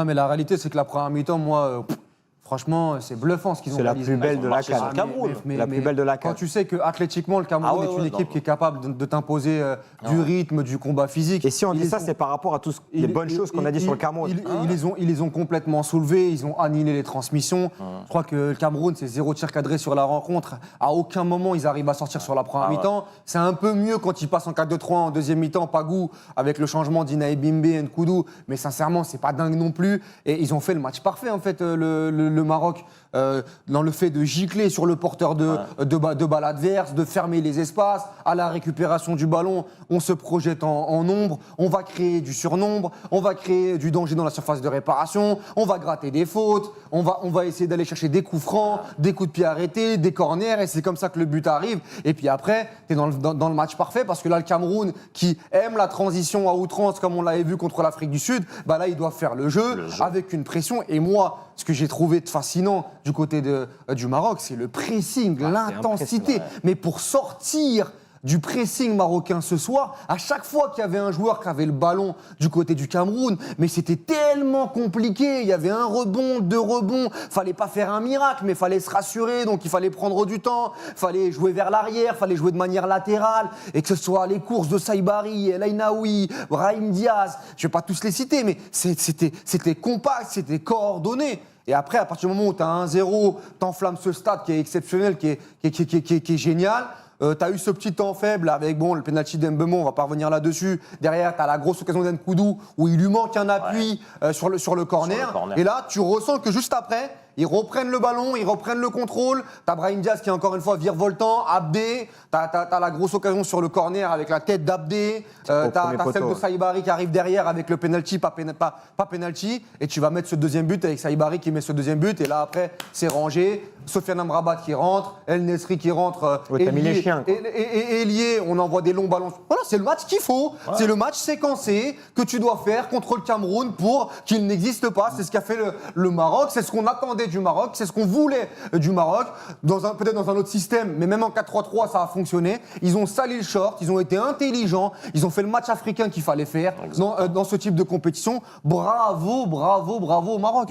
Non, mais la réalité, c'est que la première mi-temps, moi, franchement, c'est bluffant ce qu'ils ont C'est la réalisé. plus belle de la CAN. La plus belle de la CAN. Quand tu sais que athlétiquement, le Cameroun est une équipe qui est capable de t'imposer du rythme, du combat physique. Et si on dit ça, c'est par rapport à toutes les bonnes choses qu'on a dit sur le Cameroun. Ils les ont complètement soulevés, ils ont annihilé les transmissions. Je crois que le Cameroun, c'est 0 tir cadré sur la rencontre. À aucun moment, ils arrivent à sortir sur la première mi-temps. C'est un peu mieux quand ils passent en 4-2-3 en deuxième mi-temps, Pagou, avec le changement d'Inaé Bimbe et Nkoudou. Mais sincèrement, c'est pas dingue non plus. Et ils ont fait le match parfait, en fait, le Maroc. Dans le fait de gicler sur le porteur de balle adverse, de fermer les espaces, à la récupération du ballon, on se projette en nombre, on va créer du surnombre, on va créer du danger dans la surface de réparation, on va gratter des fautes, on va essayer d'aller chercher des coups francs, des coups de pied arrêtés, des corners, et c'est comme ça que le but arrive. Et puis après, tu es dans le match parfait, parce que là, le Cameroun, qui aime la transition à outrance, comme on l'avait vu contre l'Afrique du Sud, bah là, ils doivent faire le jeu avec une pression. Et moi, ce que j'ai trouvé de fascinant du côté du Maroc, c'est le pressing, l'intensité. Mais pour sortir du pressing marocain ce soir, à chaque fois qu'il y avait un joueur qui avait le ballon du côté du Cameroun, mais c'était tellement compliqué. Il y avait un rebond, 2 rebonds. Fallait pas faire un miracle, mais fallait se rassurer. Donc il fallait prendre du temps. Fallait jouer vers l'arrière. Fallait jouer de manière latérale. Et que ce soit les courses de Saïbari, El Ainaoui, Brahim Diaz. Je vais pas tous les citer, mais c'était compact, c'était coordonné. Et après, à partir du moment où tu as 1-0, t'enflammes ce stade qui est exceptionnel, qui est génial. Tu as eu ce petit temps faible avec le penalty d'Mbemo, on va pas revenir là-dessus. Derrière, tu as la grosse occasion d'Nkoudou où il lui manque un appui sur le corner. Et là, tu ressens que juste après, ils reprennent le ballon, ils reprennent le contrôle. T'as Brahim Diaz qui est encore une fois virevoltant, Abdé. T'as la grosse occasion sur le corner avec la tête d'Abdé. T'as celle de Saïbari qui arrive derrière avec le penalty, pas penalty. Et tu vas mettre ce deuxième but avec Saïbari qui met ce deuxième but. Et là, après, c'est rangé. Sofiane Amrabat qui rentre, El Nesri qui rentre. T'as mis les chiens. Et lié, on envoie des longs ballons. Voilà, c'est le match qu'il faut. Ouais. C'est le match séquencé que tu dois faire contre le Cameroun pour qu'il n'existe pas. C'est ce qu'a fait le Maroc. C'est ce qu'on attendait du Maroc. C'est ce qu'on voulait du Maroc. Peut-être dans un autre système, mais même en 4-3-3, ça a fonctionné. Ils ont sali le short. Ils ont été intelligents. Ils ont fait le match africain qu'il fallait faire dans ce type de compétition. Bravo au Maroc.